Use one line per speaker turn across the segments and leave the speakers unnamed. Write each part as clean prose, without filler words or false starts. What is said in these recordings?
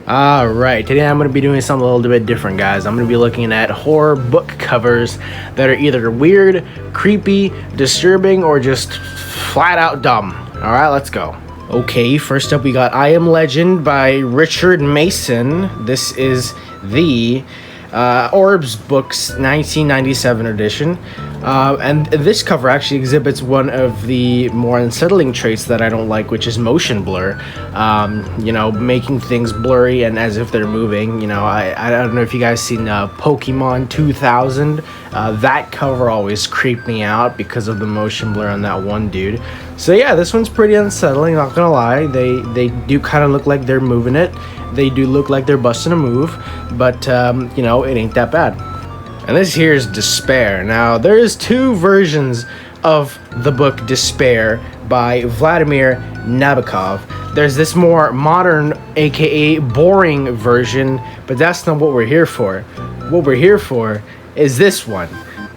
Alright, today I'm going to be doing something a little bit different, guys. I'm going to be looking at horror book covers that are either weird, creepy, disturbing, or just flat out dumb. Alright, let's go. Okay, first up we got I Am Legend by Richard Mason. This is the Orbs Books 1997 edition. And this cover actually exhibits one of the more unsettling traits that I don't like, which is motion blur. Making things blurry and as if they're moving. I don't know if you guys seen Pokemon 2000. That cover always creeped me out because of the motion blur on that one dude. So yeah, this one's pretty unsettling, not gonna lie. They do kind of look like they're moving it. They do look like they're busting a move, but it ain't that bad. And this here is Despair. Now, there's two versions of the book Despair by Vladimir Nabokov. There's this more modern, aka boring version, but that's not what we're here for. What we're here for is this one.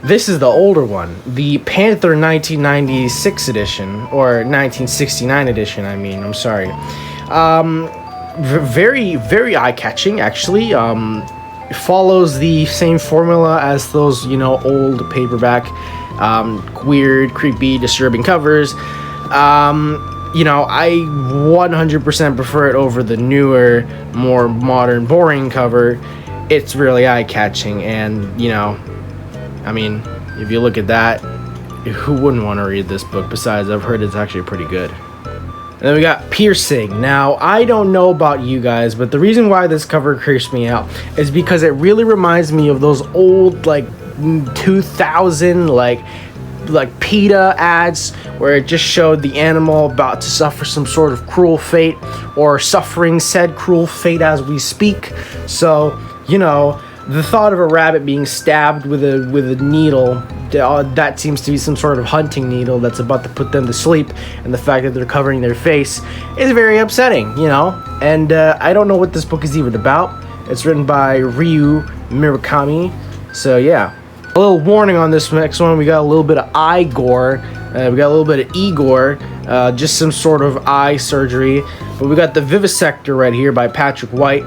This is the older one, the Panther 1996 edition, or 1969 edition, I'm sorry. Very, very eye-catching, actually. Follows the same formula as those, old paperback, weird, creepy, disturbing covers. I 100% prefer it over the newer, more modern, boring cover. It's really eye-catching, and, if you look at that, who wouldn't want to read this book? Besides, I've heard it's actually pretty good. And then we got Piercing. Now, I don't know about you guys, but the reason why this cover creeps me out is because it really reminds me of those old, 2000, PETA ads where it just showed the animal about to suffer some sort of cruel fate or suffering said cruel fate as we speak. So, the thought of a rabbit being stabbed with a needle, that seems to be some sort of hunting needle that's about to put them to sleep, and the fact that they're covering their face is very upsetting, And I don't know what this book is even about. It's written by Ryu Murakami, so yeah. A little warning on this next one, we got a little bit of eye gore, we got a little bit of e-gore, just some sort of eye surgery, but we got The Vivisector right here by Patrick White.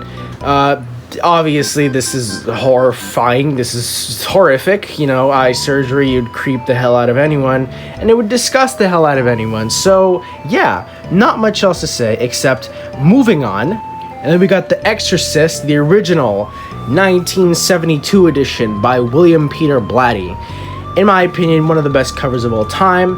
Obviously, this is horrifying. This is horrific. Eye surgery, you'd creep the hell out of anyone, and it would disgust the hell out of anyone. So, yeah, not much else to say except moving on. And then we got The Exorcist, the original 1972 edition by William Peter Blatty. In my opinion, one of the best covers of all time,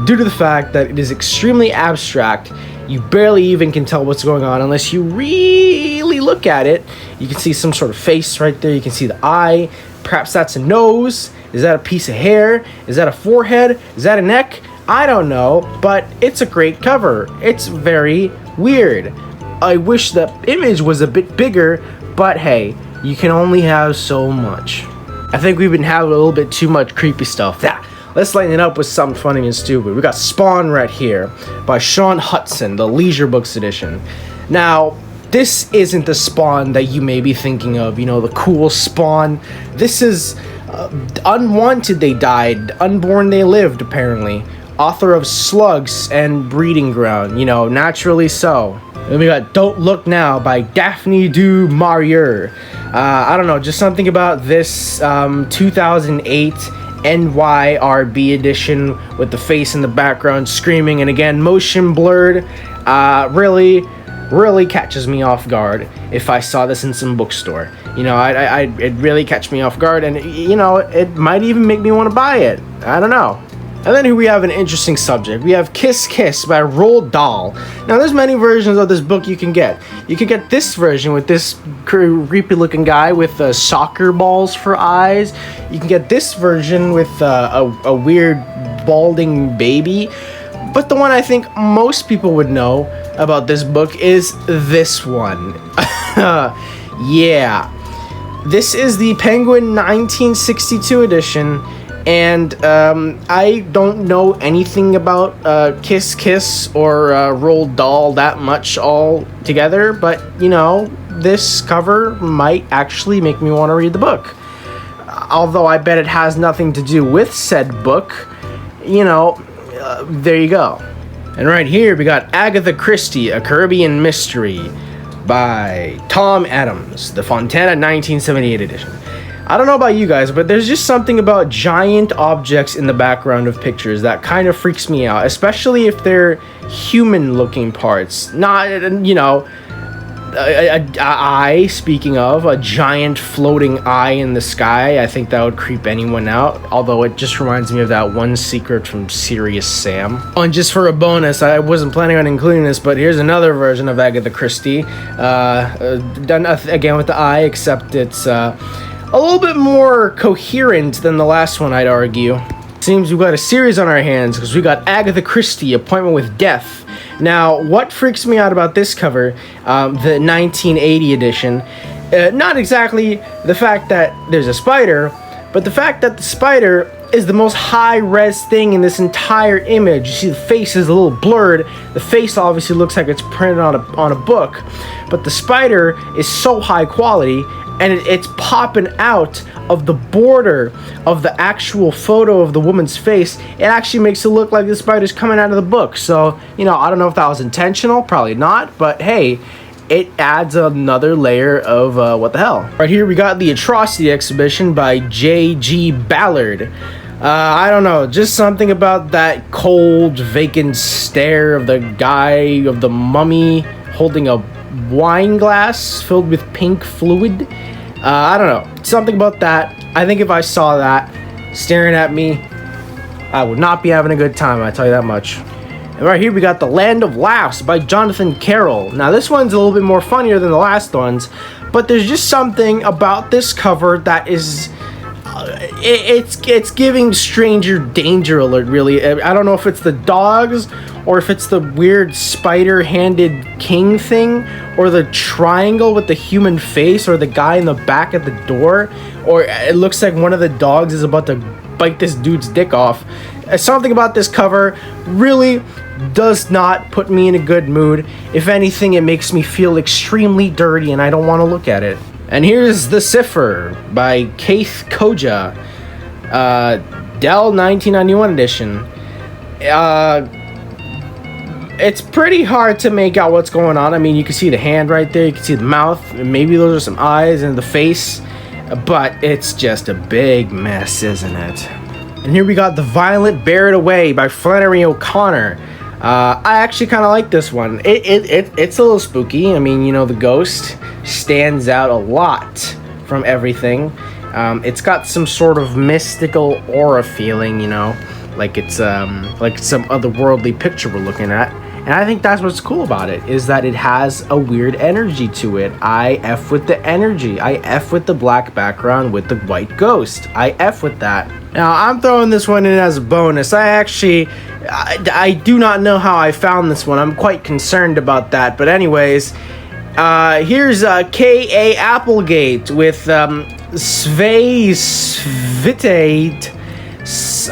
due to the fact that it is extremely abstract. You barely even can tell what's going on unless you really look at it. You can see some sort of face right there. You can see the eye. Perhaps that's a nose. Is that a piece of hair? Is that a forehead? Is that a neck? I don't know, but it's a great cover. It's very weird. I wish the image was a bit bigger, but hey, you can only have so much. I think we've been having a little bit too much creepy stuff. Let's lighten it up with something funny and stupid. We got Spawn right here by Sean Hudson, the Leisure Books edition. Now, this isn't the Spawn that you may be thinking of, the cool Spawn. This is Unwanted They Died, Unborn They Lived, apparently. Author of Slugs and Breeding Ground, naturally so. Then we got Don't Look Now by Daphne du Maurier. I don't know, just something about this 2008 NYRB edition with the face in the background screaming, and again motion blurred, really catches me off guard if I saw this in some bookstore. It really catch me off guard, and it might even make me want to buy it. I don't know. And then here we have an interesting subject. We have Kiss Kiss by Roald Dahl. Now, there's many versions of this book you can get. You can get this version with this creepy looking guy with soccer balls for eyes. You can get this version with a weird balding baby. But the one I think most people would know about this book is this one. Yeah. This is the Penguin 1962 edition. And I don't know anything about Kiss Kiss or Roald Dahl that much all together, but this cover might actually make me want to read the book. Although I bet it has nothing to do with said book, there you go. And right here we got Agatha Christie, A Caribbean Mystery by Tom Adams, the Fontana 1978 edition. I don't know about you guys, but there's just something about giant objects in the background of pictures that kind of freaks me out, especially if they're human-looking parts. Not, you know, a eye, speaking of, a giant floating eye in the sky. I think that would creep anyone out, although it just reminds me of that one secret from Serious Sam. Oh, and just for a bonus, I wasn't planning on including this, but here's another version of Agatha Christie, done again with the eye, except it's a little bit more coherent than the last one, I'd argue. Seems we've got a series on our hands because we got Agatha Christie, Appointment with Death. Now, what freaks me out about this cover, the 1980 edition, not exactly the fact that there's a spider, but the fact that the spider is the most high-res thing in this entire image. You see the face is a little blurred. The face obviously looks like it's printed on a book, but the spider is so high quality, and it's popping out of the border of the actual photo of the woman's face. It actually makes it look like the spider's coming out of the book. So, you know, I don't know if that was intentional, probably not, but hey, it adds another layer of what the hell. Right here we got The Atrocity Exhibition by J.G. Ballard. I don't know, just something about that cold, vacant stare of the guy, of the mummy, holding a wine glass filled with pink fluid. I don't know, something about that. I think if I saw that staring at me, I would not be having a good time, I tell you that much. And right here we got The Land of Laughs by Jonathan Carroll. Now this one's a little bit more funnier than the last ones, but there's just something about this cover that is it's giving Stranger Danger alert, really. I don't know if it's the dogs or if it's the weird spider-handed king thing, or the triangle with the human face, or the guy in the back at the door, or it looks like one of the dogs is about to bite this dude's dick off. Something about this cover really does not put me in a good mood. If anything, it makes me feel extremely dirty and I don't want to look at it. And here's The Cipher by Keith Koja, Dell 1991 edition. It's pretty hard to make out what's going on. I mean, you can see the hand right there, you can see the mouth, and maybe those are some eyes and the face, but it's just a big mess, isn't it? And here we got The Violent Bear It Away by Flannery O'Connor. I actually kind of like this one. It's a little spooky. I mean, you know, the ghost stands out a lot from everything. It's got some sort of mystical aura feeling, you know, like it's like some otherworldly picture we're looking at. And I think that's what's cool about it, is that it has a weird energy to it. I F with the energy. I F with the black background with the white ghost. I F with that. Now, I'm throwing this one in as a bonus. I do not know how I found this one. I'm quite concerned about that. But anyways, here's K.A. Applegate with Sve Svitate.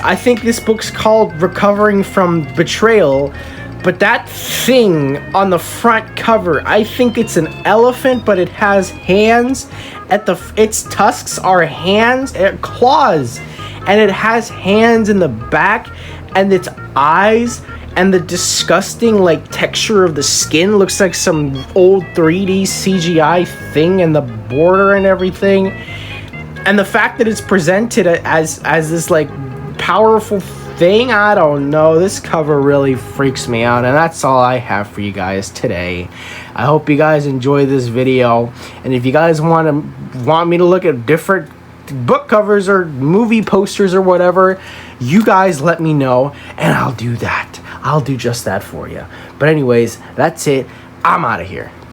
I think this book's called Recovering from Betrayal. But that thing on the front cover, I think it's an elephant, but it has hands. Its tusks are hands, claws. And it has hands in the back, and its eyes, and the disgusting like texture of the skin looks like some old 3D CGI thing, and the border and everything. And the fact that it's presented as this like powerful thing, I don't know. This cover really freaks me out, and that's all I have for you guys today. I hope you guys enjoy this video, and if you guys want me to look at different book covers or movie posters or whatever, you guys let me know and I'll do that. I'll do just that for you. But anyways, that's it. I'm out of here.